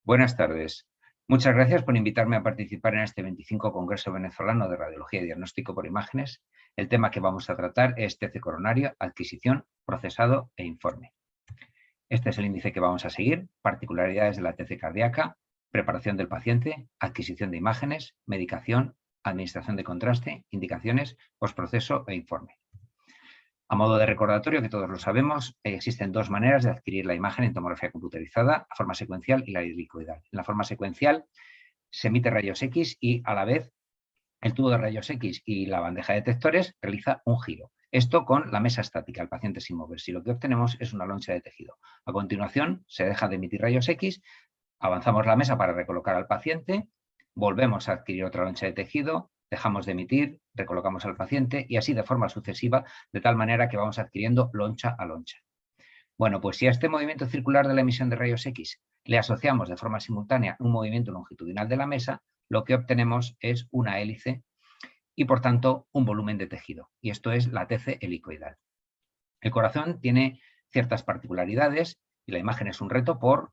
Buenas tardes. Muchas gracias por invitarme a participar en este 25 Congreso Venezolano de Radiología y Diagnóstico por Imágenes. El tema que vamos a tratar es TC coronario, adquisición, procesado e informe. Este es el índice que vamos a seguir: particularidades de la TC cardíaca, preparación del paciente, adquisición de imágenes, medicación, administración de contraste, indicaciones, postproceso e informe. A modo de recordatorio, que todos lo sabemos, existen dos maneras de adquirir la imagen en tomografía computerizada: la forma secuencial y la helicoidal. En la forma secuencial se emite rayos X y, a la vez, el tubo de rayos X y la bandeja de detectores realiza un giro. Esto con la mesa estática, el paciente sin mover. Si lo que obtenemos es una loncha de tejido. A continuación, se deja de emitir rayos X, avanzamos la mesa para recolocar al paciente, volvemos a adquirir otra loncha de tejido, dejamos de emitir, recolocamos al paciente y así de forma sucesiva, de tal manera que vamos adquiriendo loncha a loncha. Bueno, pues si a este movimiento circular de la emisión de rayos X le asociamos de forma simultánea un movimiento longitudinal de la mesa, lo que obtenemos es una hélice y, por tanto, un volumen de tejido. Y esto es la TC helicoidal. El corazón tiene ciertas particularidades y la imagen es un reto por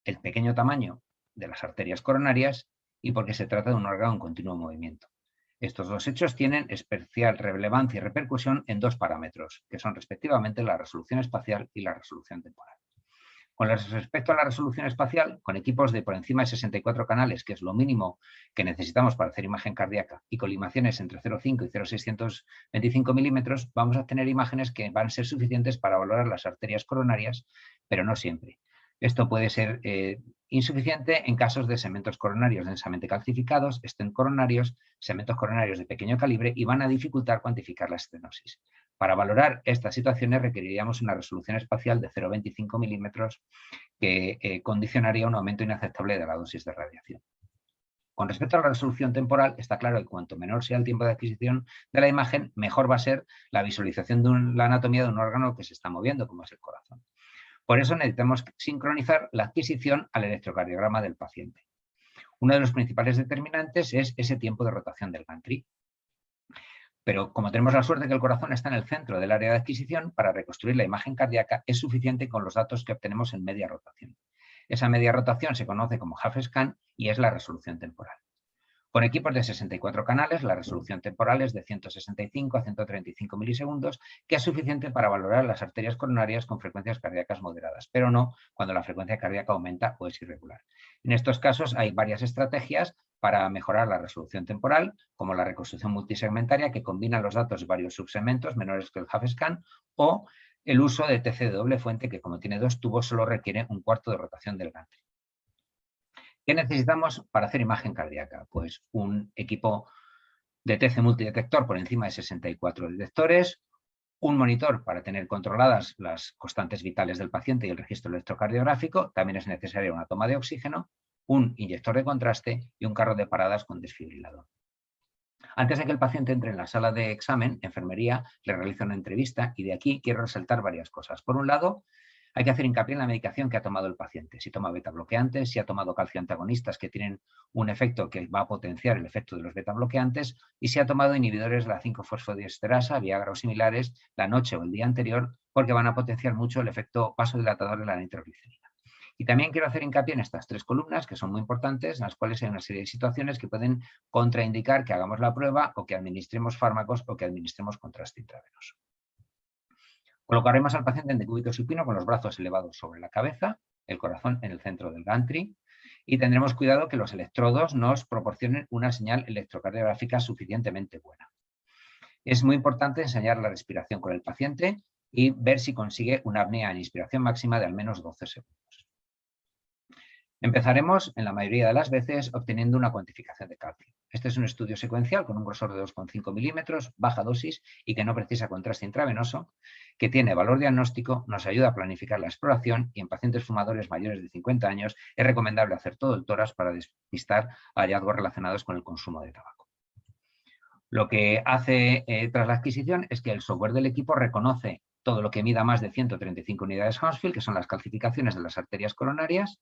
el pequeño tamaño de las arterias coronarias y porque se trata de un órgano en continuo movimiento. Estos dos hechos tienen especial relevancia y repercusión en dos parámetros, que son respectivamente la resolución espacial y la resolución temporal. Con respecto a la resolución espacial, con equipos de por encima de 64 canales, que es lo mínimo que necesitamos para hacer imagen cardíaca, y colimaciones entre 0,5 y 0,625 milímetros, vamos a tener imágenes que van a ser suficientes para valorar las arterias coronarias, pero no siempre. Esto puede ser insuficiente en casos de segmentos coronarios densamente calcificados, estén coronarios, segmentos coronarios de pequeño calibre, y van a dificultar cuantificar la estenosis. Para valorar estas situaciones requeriríamos una resolución espacial de 0,25 milímetros que condicionaría un aumento inaceptable de la dosis de radiación. Con respecto a la resolución temporal, está claro que cuanto menor sea el tiempo de adquisición de la imagen, mejor va a ser la visualización de la anatomía de un órgano que se está moviendo, como es el corazón. Por eso necesitamos sincronizar la adquisición al electrocardiograma del paciente. Uno de los principales determinantes es ese tiempo de rotación del gantry. Pero como tenemos la suerte de que el corazón está en el centro del área de adquisición, para reconstruir la imagen cardíaca es suficiente con los datos que obtenemos en media rotación. Esa media rotación se conoce como half scan y es la resolución temporal. Con equipos de 64 canales, la resolución temporal es de 165 a 135 milisegundos, que es suficiente para valorar las arterias coronarias con frecuencias cardíacas moderadas, pero no cuando la frecuencia cardíaca aumenta o es irregular. En estos casos hay varias estrategias para mejorar la resolución temporal, como la reconstrucción multisegmentaria, que combina los datos de varios subsegmentos menores que el half scan, o el uso de TC de doble fuente, que como tiene dos tubos solo requiere un cuarto de rotación del gantry. ¿Qué necesitamos para hacer imagen cardíaca? Pues un equipo de TC multidetector por encima de 64 detectores, un monitor para tener controladas las constantes vitales del paciente y el registro electrocardiográfico. También es necesaria una toma de oxígeno, un inyector de contraste y un carro de paradas con desfibrilador. Antes de que el paciente entre en la sala de examen, enfermería le realiza una entrevista y de aquí quiero resaltar varias cosas. Por un lado, hay que hacer hincapié en la medicación que ha tomado el paciente. Si toma betabloqueantes, si ha tomado calcioantagonistas que tienen un efecto que va a potenciar el efecto de los betabloqueantes, y si ha tomado inhibidores de la 5-fosfodiesterasa, Viagra o similares, la noche o el día anterior, porque van a potenciar mucho el efecto vasodilatador de la nitroglicerina. Y también quiero hacer hincapié en estas tres columnas, que son muy importantes, en las cuales hay una serie de situaciones que pueden contraindicar que hagamos la prueba o que administremos fármacos o que administremos contraste intravenoso. Colocaremos al paciente en decúbito supino con los brazos elevados sobre la cabeza, el corazón en el centro del gantry, y tendremos cuidado que los electrodos nos proporcionen una señal electrocardiográfica suficientemente buena. Es muy importante ensayar la respiración con el paciente y ver si consigue una apnea en inspiración máxima de al menos 12 segundos. Empezaremos, en la mayoría de las veces, obteniendo una cuantificación de calcio. Este es un estudio secuencial con un grosor de 2,5 milímetros, baja dosis y que no precisa contraste intravenoso, que tiene valor diagnóstico, nos ayuda a planificar la exploración y en pacientes fumadores mayores de 50 años es recomendable hacer todo el tórax para despistar hallazgos relacionados con el consumo de tabaco. Lo que hace tras la adquisición es que el software del equipo reconoce todo lo que mida más de 135 unidades Hounsfield, que son las calcificaciones de las arterias coronarias,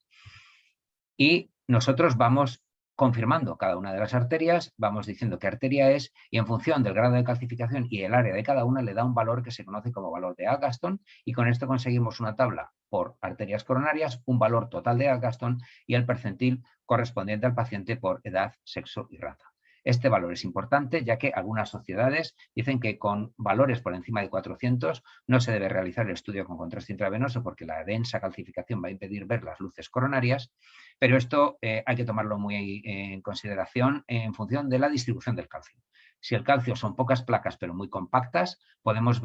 y nosotros vamos confirmando cada una de las arterias, vamos diciendo qué arteria es y en función del grado de calcificación y el área de cada una le da un valor que se conoce como valor de Algaston y con esto conseguimos una tabla por arterias coronarias, un valor total de Algaston y el percentil correspondiente al paciente por edad, sexo y raza. Este valor es importante ya que algunas sociedades dicen que con valores por encima de 400 no se debe realizar el estudio con contraste intravenoso porque la densa calcificación va a impedir ver las luces coronarias, pero esto hay que tomarlo muy en consideración en función de la distribución del calcio. Si el calcio son pocas placas pero muy compactas, podemos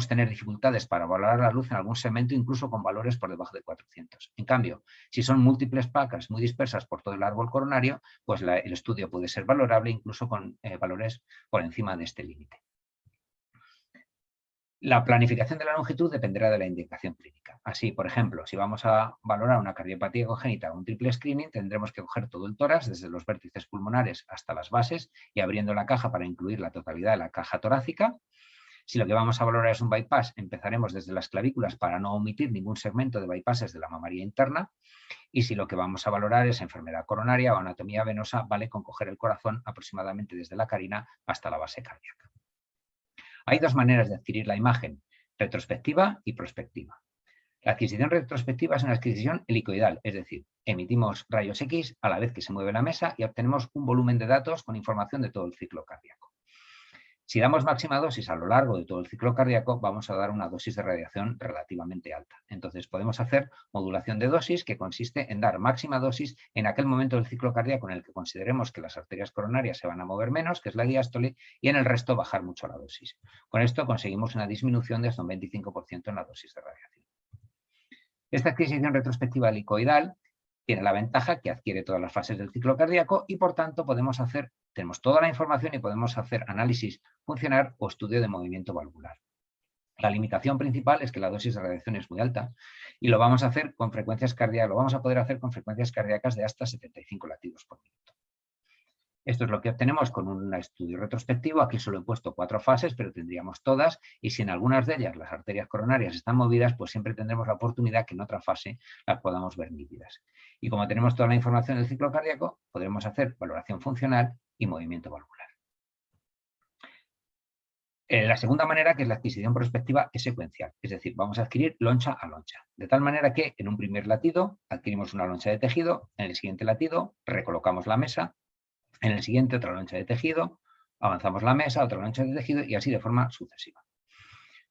tener dificultades para valorar la luz en algún segmento incluso con valores por debajo de 400. En cambio, si son múltiples placas muy dispersas por todo el árbol coronario, pues el estudio puede ser valorable incluso con valores por encima de este límite. La planificación de la longitud dependerá de la indicación clínica. Así, por ejemplo, si vamos a valorar una cardiopatía congénita o un triple screening, tendremos que coger todo el tórax, desde los vértices pulmonares hasta las bases, y abriendo la caja para incluir la totalidad de la caja torácica. Si lo que vamos a valorar es un bypass, empezaremos desde las clavículas para no omitir ningún segmento de bypasses de la mamaria interna. Y si lo que vamos a valorar es enfermedad coronaria o anatomía venosa, vale con coger el corazón aproximadamente desde la carina hasta la base cardíaca. Hay dos maneras de adquirir la imagen, retrospectiva y prospectiva. La adquisición retrospectiva es una adquisición helicoidal, es decir, emitimos rayos X a la vez que se mueve la mesa y obtenemos un volumen de datos con información de todo el ciclo cardíaco. Si damos máxima dosis a lo largo de todo el ciclo cardíaco, vamos a dar una dosis de radiación relativamente alta. Entonces podemos hacer modulación de dosis, que consiste en dar máxima dosis en aquel momento del ciclo cardíaco en el que consideremos que las arterias coronarias se van a mover menos, que es la diástole, y en el resto bajar mucho la dosis. Con esto conseguimos una disminución de hasta un 25% en la dosis de radiación. Esta adquisición retrospectiva helicoidal tiene la ventaja que adquiere todas las fases del ciclo cardíaco y, por tanto, tenemos toda la información y podemos hacer análisis funcional o estudio de movimiento valvular. La limitación principal es que la dosis de radiación es muy alta y lo vamos a hacer con frecuencias cardíacas, lo vamos a poder hacer con frecuencias cardíacas de hasta 75 latidos por minuto. Esto es lo que obtenemos con un estudio retrospectivo. Aquí solo he puesto 4 fases, pero tendríamos todas, y si en algunas de ellas las arterias coronarias están movidas, pues siempre tendremos la oportunidad que en otra fase las podamos ver nítidas. Y como tenemos toda la información del ciclo cardíaco, podremos hacer valoración funcional y movimiento valvular. La segunda manera, que es la adquisición prospectiva, es secuencial, es decir, vamos a adquirir loncha a loncha, de tal manera que en un primer latido adquirimos una loncha de tejido, en el siguiente latido recolocamos la mesa, en el siguiente otra loncha de tejido, avanzamos la mesa, otra loncha de tejido y así de forma sucesiva.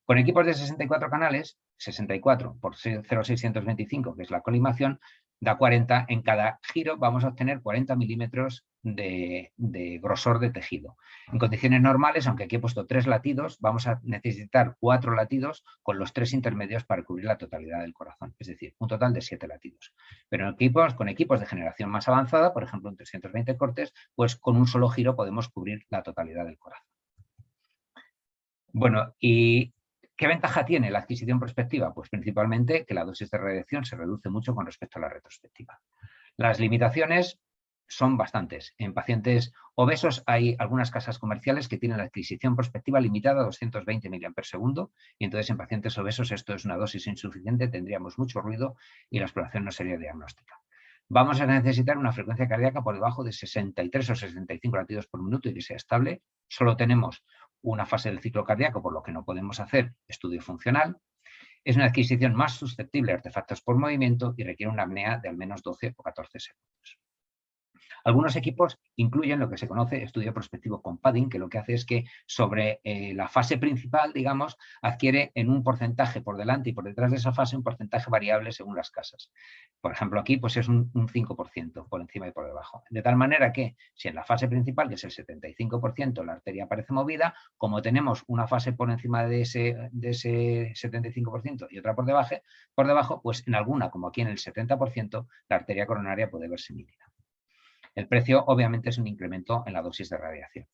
Con equipos de 64 canales, 64 por 0,625, que es la colimación, da 40. En cada giro vamos a obtener 40 milímetros de grosor de tejido. En condiciones normales, aunque aquí he puesto 3 latidos, vamos a necesitar 4 latidos con los 3 intermedios para cubrir la totalidad del corazón, es decir, un total de 7 latidos. Pero con equipos de generación más avanzada, por ejemplo, en 320 cortes, pues con un solo giro podemos cubrir la totalidad del corazón. Bueno, ¿y qué ventaja tiene la adquisición prospectiva? Pues principalmente que la dosis de radiación se reduce mucho con respecto a la retrospectiva. Las limitaciones son bastantes. En pacientes obesos hay algunas casas comerciales que tienen la adquisición prospectiva limitada a 220 mAh y entonces en pacientes obesos esto es una dosis insuficiente, tendríamos mucho ruido y la exploración no sería diagnóstica. Vamos a necesitar una frecuencia cardíaca por debajo de 63 o 65 latidos por minuto y que sea estable. Solo tenemos una fase del ciclo cardíaco, por lo que no podemos hacer estudio funcional. Es una adquisición más susceptible a artefactos por movimiento y requiere una apnea de al menos 12 o 14 segundos. Algunos equipos incluyen lo que se conoce estudio prospectivo con padding, que lo que hace es que sobre la fase principal, digamos, adquiere en un porcentaje por delante y por detrás de esa fase un porcentaje variable según las casas. Por ejemplo, aquí pues es un 5% por encima y por debajo. De tal manera que si en la fase principal, que es el 75%, la arteria aparece movida, como tenemos una fase por encima de ese 75% y otra por debajo, pues en alguna, como aquí en el 70%, la arteria coronaria puede verse nítida. El precio, obviamente, es un incremento en la dosis de radiación.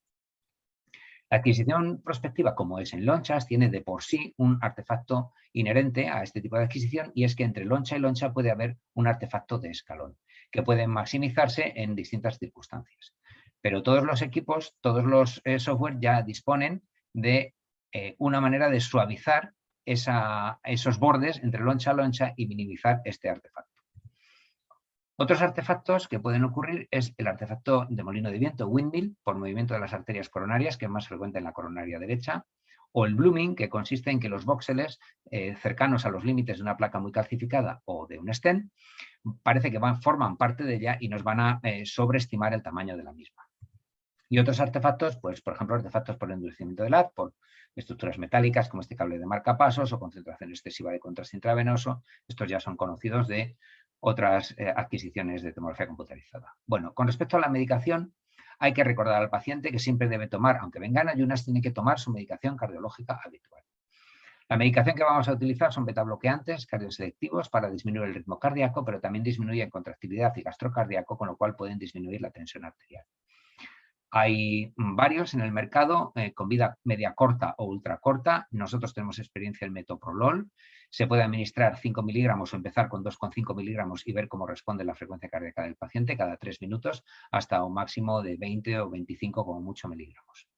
La adquisición prospectiva, como es en lonchas, tiene de por sí un artefacto inherente a este tipo de adquisición y es que entre loncha y loncha puede haber un artefacto de escalón que puede maximizarse en distintas circunstancias. Pero todos los equipos, todos los software ya disponen de una manera de suavizar esos bordes entre loncha a loncha y minimizar este artefacto. Otros artefactos que pueden ocurrir es el artefacto de molino de viento, windmill, por movimiento de las arterias coronarias, que es más frecuente en la coronaria derecha, o el blooming, que consiste en que los voxeles cercanos a los límites de una placa muy calcificada o de un stent, parece que forman parte de ella y nos van a sobreestimar el tamaño de la misma. Y otros artefactos, pues por ejemplo, artefactos por endurecimiento del haz, por estructuras metálicas como este cable de marcapasos o concentración excesiva de contraste intravenoso. Estos ya son conocidos de otras adquisiciones de tomografía computarizada. Bueno, con respecto a la medicación, hay que recordar al paciente que siempre debe tomar, aunque venga en ayunas, tiene que tomar su medicación cardiológica habitual. La medicación que vamos a utilizar son betabloqueantes cardioselectivos para disminuir el ritmo cardíaco, pero también disminuyen contractilidad y gastrocardíaco, con lo cual pueden disminuir la tensión arterial. Hay varios en el mercado con vida media corta o ultra corta. Nosotros tenemos experiencia en metoprolol. Se puede administrar 5 miligramos o empezar con 2,5 miligramos y ver cómo responde la frecuencia cardíaca del paciente cada 3 minutos hasta un máximo de 20 o 25 como mucho miligramos.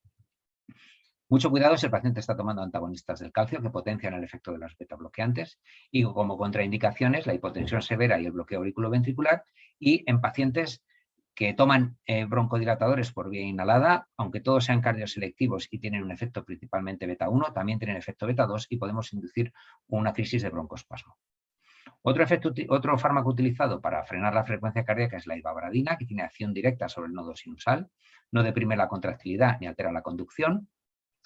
Mucho cuidado si el paciente está tomando antagonistas del calcio que potencian el efecto de los betabloqueantes y como contraindicaciones la hipotensión severa y el bloqueo auriculoventricular, y en pacientes que toman broncodilatadores por vía inhalada, aunque todos sean cardioselectivos y tienen un efecto principalmente beta-1, también tienen efecto beta-2 y podemos inducir una crisis de broncoespasmo. Otro fármaco utilizado para frenar la frecuencia cardíaca es la ivabradina, que tiene acción directa sobre el nodo sinusal, no deprime la contractilidad ni altera la conducción.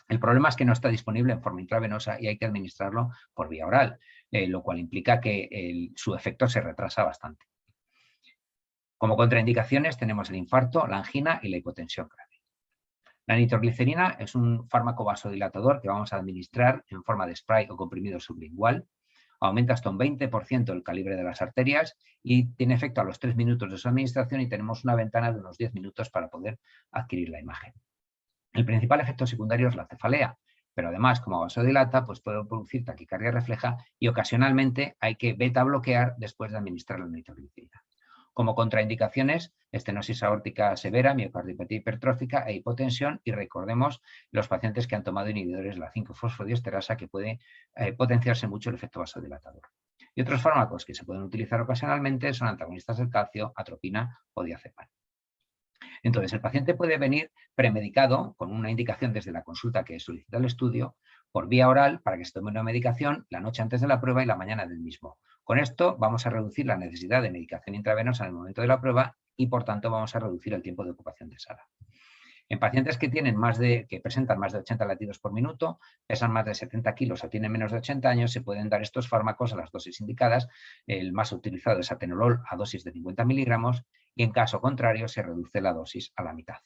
El problema es que no está disponible en forma intravenosa y hay que administrarlo por vía oral, lo cual implica que su efecto se retrasa bastante. Como contraindicaciones tenemos el infarto, la angina y la hipotensión grave. La nitroglicerina es un fármaco vasodilatador que vamos a administrar en forma de spray o comprimido sublingual. Aumenta hasta un 20% el calibre de las arterias y tiene efecto a los 3 minutos de su administración y tenemos una ventana de unos 10 minutos para poder adquirir la imagen. El principal efecto secundario es la cefalea, pero además, como vasodilata, pues puede producir taquicardia refleja y ocasionalmente hay que beta bloquear después de administrar la nitroglicerina. Como contraindicaciones, estenosis aórtica severa, miocardiopatía hipertrófica e hipotensión, y recordemos los pacientes que han tomado inhibidores de la 5-fosfodiesterasa, que puede potenciarse mucho el efecto vasodilatador. Y otros fármacos que se pueden utilizar ocasionalmente son antagonistas del calcio, atropina o diazepam. Entonces, el paciente puede venir premedicado con una indicación desde la consulta que solicita el estudio por vía oral para que se tome una medicación la noche antes de la prueba y la mañana del mismo. Con esto vamos a reducir la necesidad de medicación intravenosa en el momento de la prueba y, por tanto, vamos a reducir el tiempo de ocupación de sala. En pacientes que presentan más de 80 latidos por minuto, pesan más de 70 kilos o tienen menos de 80 años, se pueden dar estos fármacos a las dosis indicadas. El más utilizado es atenolol a dosis de 50 miligramos y, en caso contrario, se reduce la dosis a la mitad.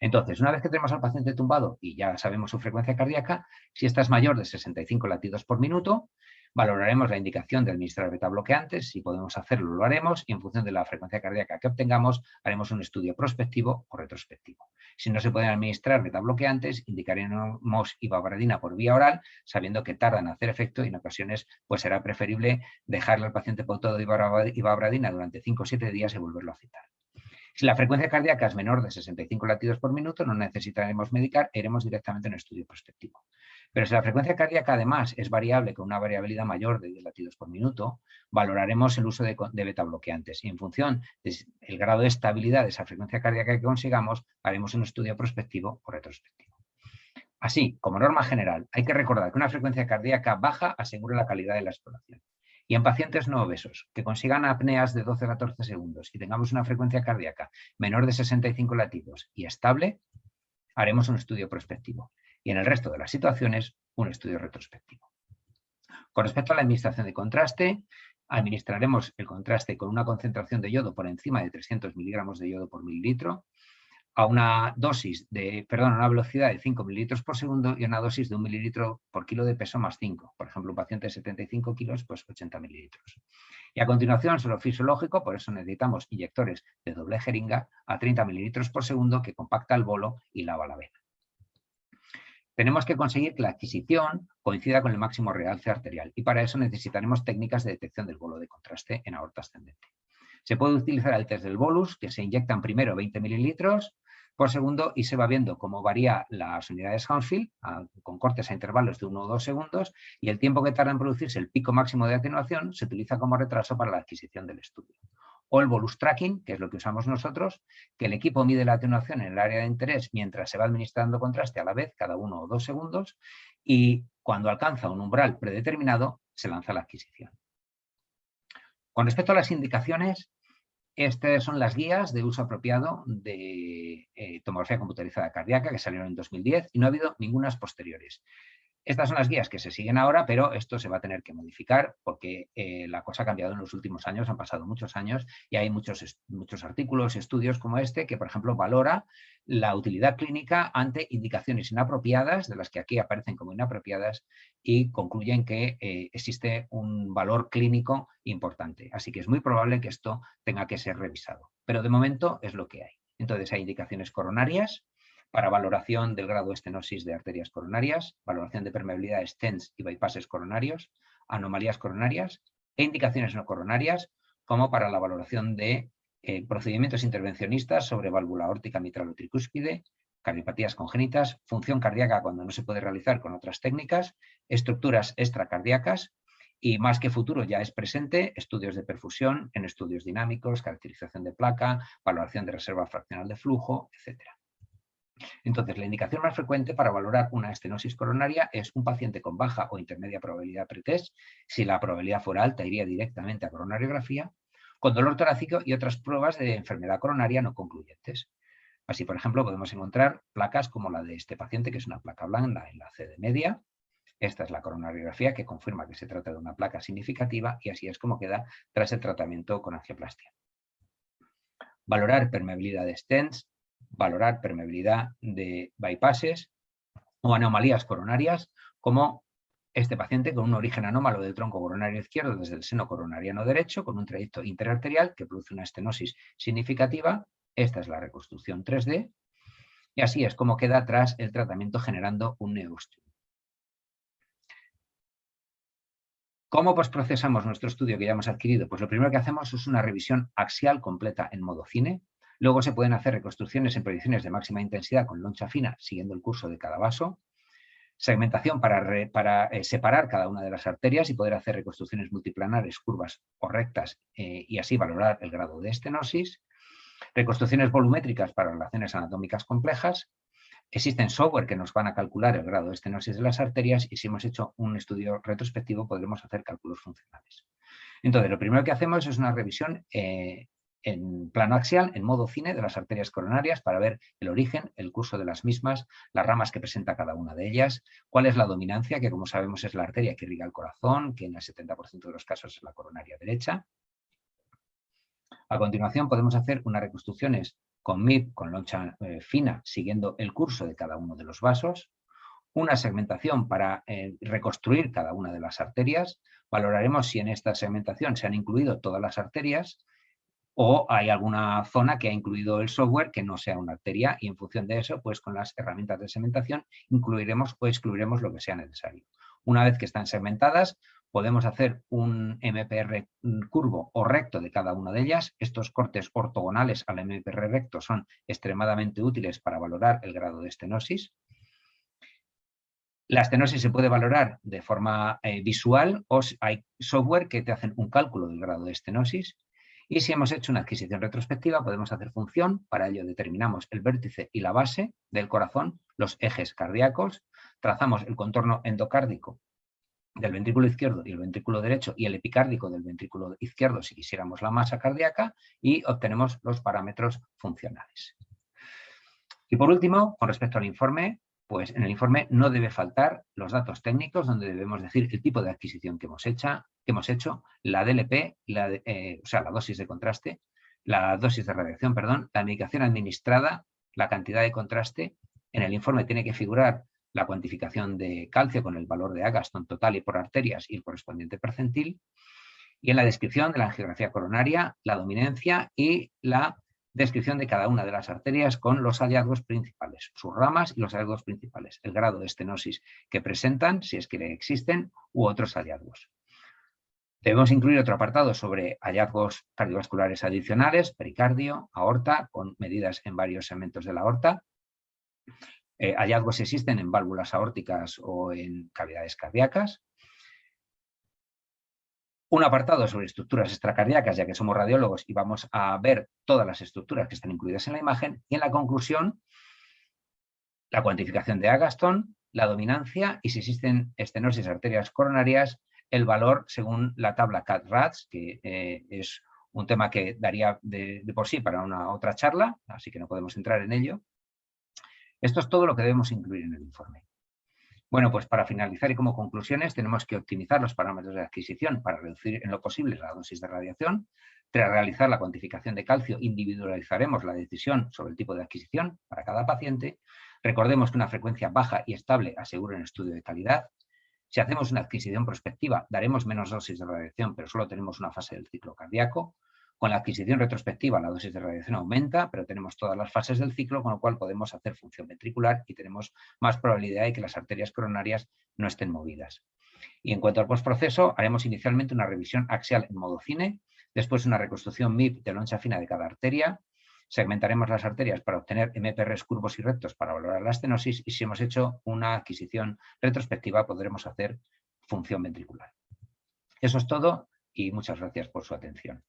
Entonces, una vez que tenemos al paciente tumbado y ya sabemos su frecuencia cardíaca, si esta es mayor de 65 latidos por minuto, valoraremos la indicación de administrar betabloqueantes. Si podemos hacerlo, lo haremos, y en función de la frecuencia cardíaca que obtengamos, haremos un estudio prospectivo o retrospectivo. Si no se pueden administrar betabloqueantes, indicaremos ivabradina por vía oral, sabiendo que tardan en hacer efecto y en ocasiones pues será preferible dejarle al paciente por todo ivabradina durante 5 o 7 días y volverlo a citar. Si la frecuencia cardíaca es menor de 65 latidos por minuto, no necesitaremos medicar e iremos directamente a un estudio prospectivo. Pero si la frecuencia cardíaca además es variable con una variabilidad mayor de 10 latidos por minuto, valoraremos el uso de betabloqueantes y, en función del grado de estabilidad de esa frecuencia cardíaca que consigamos, haremos un estudio prospectivo o retrospectivo. Así, como norma general, hay que recordar que una frecuencia cardíaca baja asegura la calidad de la exploración. Y en pacientes no obesos que consigan apneas de 12 a 14 segundos y tengamos una frecuencia cardíaca menor de 65 latidos y estable, haremos un estudio prospectivo. Y en el resto de las situaciones, un estudio retrospectivo. Con respecto a la administración de contraste, administraremos el contraste con una concentración de yodo por encima de 300 miligramos de yodo por mililitro, a una velocidad de 5 mililitros por segundo y una dosis de 1 mililitro por kilo de peso más 5. Por ejemplo, un paciente de 75 kilos, pues 80 mililitros. Y a continuación, suelo fisiológico, por eso necesitamos inyectores de doble jeringa a 30 mililitros por segundo que compacta el bolo y lava la vena. Tenemos que conseguir que la adquisición coincida con el máximo realce arterial y para eso necesitaremos técnicas de detección del bolo de contraste en aorta ascendente. Se puede utilizar el test del bolus, que se inyectan primero 20 mililitros por segundo y se va viendo cómo varía las unidades Hounsfield con cortes a intervalos de 1 o 2 segundos, y el tiempo que tarda en producirse el pico máximo de atenuación se utiliza como retraso para la adquisición del estudio. O el bolus tracking, que es lo que usamos nosotros, que el equipo mide la atenuación en el área de interés mientras se va administrando contraste a la vez, cada 1 o 2 segundos, y cuando alcanza un umbral predeterminado, se lanza la adquisición. Con respecto a las indicaciones, estas son las guías de uso apropiado de tomografía computarizada cardíaca que salieron en 2010 y no ha habido ningunas posteriores. Estas son las guías que se siguen ahora, pero esto se va a tener que modificar porque la cosa ha cambiado en los últimos años, han pasado muchos años y hay muchos artículos y estudios como este que, por ejemplo, valora la utilidad clínica ante indicaciones inapropiadas, de las que aquí aparecen como inapropiadas, y concluyen que existe un valor clínico importante. Así que es muy probable que esto tenga que ser revisado. Pero de momento es lo que hay. Entonces hay indicaciones coronarias para valoración del grado de estenosis de arterias coronarias, valoración de permeabilidad de stents y bypasses coronarios, anomalías coronarias e indicaciones no coronarias, como para la valoración de procedimientos intervencionistas sobre válvula aórtica mitral o tricúspide, cardiopatías congénitas, función cardíaca cuando no se puede realizar con otras técnicas, estructuras extracardíacas y, más que futuro, ya es presente, estudios de perfusión en estudios dinámicos, caracterización de placa, valoración de reserva fraccional de flujo, etc. Entonces, la indicación más frecuente para valorar una estenosis coronaria es un paciente con baja o intermedia probabilidad pretest. Si la probabilidad fuera alta, iría directamente a coronariografía, con dolor torácico y otras pruebas de enfermedad coronaria no concluyentes. Así, por ejemplo, podemos encontrar placas como la de este paciente, que es una placa blanda en la CD media. Esta es la coronariografía que confirma que se trata de una placa significativa y así es como queda tras el tratamiento con angioplastia. Valorar permeabilidad de stents, valorar permeabilidad de bypasses o anomalías coronarias, como este paciente con un origen anómalo del tronco coronario izquierdo desde el seno coronariano derecho, con un trayecto interarterial que produce una estenosis significativa. Esta es la reconstrucción 3D. Y así es como queda tras el tratamiento generando un neostium. ¿Cómo procesamos nuestro estudio que ya hemos adquirido? Pues lo primero que hacemos es una revisión axial completa en modo cine. Luego se pueden hacer reconstrucciones en proyecciones de máxima intensidad con loncha fina, siguiendo el curso de cada vaso. Segmentación para separar cada una de las arterias y poder hacer reconstrucciones multiplanares, curvas o rectas y así valorar el grado de estenosis. Reconstrucciones volumétricas para relaciones anatómicas complejas. Existen software que nos van a calcular el grado de estenosis de las arterias y si hemos hecho un estudio retrospectivo podremos hacer cálculos funcionales. Entonces, lo primero que hacemos es una revisión en plano axial, en modo cine, de las arterias coronarias para ver el origen, el curso de las mismas, las ramas que presenta cada una de ellas, cuál es la dominancia, que como sabemos es la arteria que irriga el corazón, que en el 70% de los casos es la coronaria derecha. A continuación podemos hacer unas reconstrucciones con MIP, con loncha fina, siguiendo el curso de cada uno de los vasos, una segmentación para reconstruir cada una de las arterias. Valoraremos si en esta segmentación se han incluido todas las arterias o hay alguna zona que ha incluido el software que no sea una arteria y en función de eso, pues con las herramientas de segmentación incluiremos o excluiremos lo que sea necesario. Una vez que están segmentadas, podemos hacer un MPR curvo o recto de cada una de ellas. Estos cortes ortogonales al MPR recto son extremadamente útiles para valorar el grado de estenosis. La estenosis se puede valorar de forma visual o hay software que te hacen un cálculo del grado de estenosis. Y si hemos hecho una adquisición retrospectiva, podemos hacer función. Para ello determinamos el vértice y la base del corazón, los ejes cardíacos, trazamos el contorno endocárdico del ventrículo izquierdo y el ventrículo derecho y el epicárdico del ventrículo izquierdo si quisiéramos la masa cardíaca y obtenemos los parámetros funcionales. Y por último, con respecto al informe, pues en el informe no debe faltar los datos técnicos donde debemos decir el tipo de adquisición que hemos hecho, la DLP, o sea, la dosis de contraste, la dosis de radiación, perdón, la medicación administrada, la cantidad de contraste. En el informe tiene que figurar la cuantificación de calcio con el valor de Agatston total y por arterias y el correspondiente percentil. Y en la descripción de la angiografía coronaria, la dominancia y la descripción de cada una de las arterias con los hallazgos principales, sus ramas y los hallazgos principales, el grado de estenosis que presentan, si es que existen, u otros hallazgos. Debemos incluir otro apartado sobre hallazgos cardiovasculares adicionales, pericardio, aorta, con medidas en varios segmentos de la aorta. Hallazgos existen en válvulas aórticas o en cavidades cardíacas. Un apartado sobre estructuras extracardíacas, ya que somos radiólogos y vamos a ver todas las estructuras que están incluidas en la imagen. Y en la conclusión, la cuantificación de Agatston, la dominancia y si existen estenosis arterias coronarias, el valor según la tabla CAT-RADS, que es un tema que daría de por sí para una otra charla, así que no podemos entrar en ello. Esto es todo lo que debemos incluir en el informe. Bueno, pues para finalizar y como conclusiones, tenemos que optimizar los parámetros de adquisición para reducir en lo posible la dosis de radiación. Tras realizar la cuantificación de calcio, individualizaremos la decisión sobre el tipo de adquisición para cada paciente. Recordemos que una frecuencia baja y estable asegura un estudio de calidad. Si hacemos una adquisición prospectiva, daremos menos dosis de radiación, pero solo tenemos una fase del ciclo cardíaco. Con la adquisición retrospectiva, la dosis de radiación aumenta, pero tenemos todas las fases del ciclo, con lo cual podemos hacer función ventricular y tenemos más probabilidad de que las arterias coronarias no estén movidas. Y en cuanto al postproceso, haremos inicialmente una revisión axial en modo cine, después una reconstrucción MIP de loncha fina de cada arteria, segmentaremos las arterias para obtener MPRs curvos y rectos para valorar la estenosis y si hemos hecho una adquisición retrospectiva podremos hacer función ventricular. Eso es todo y muchas gracias por su atención.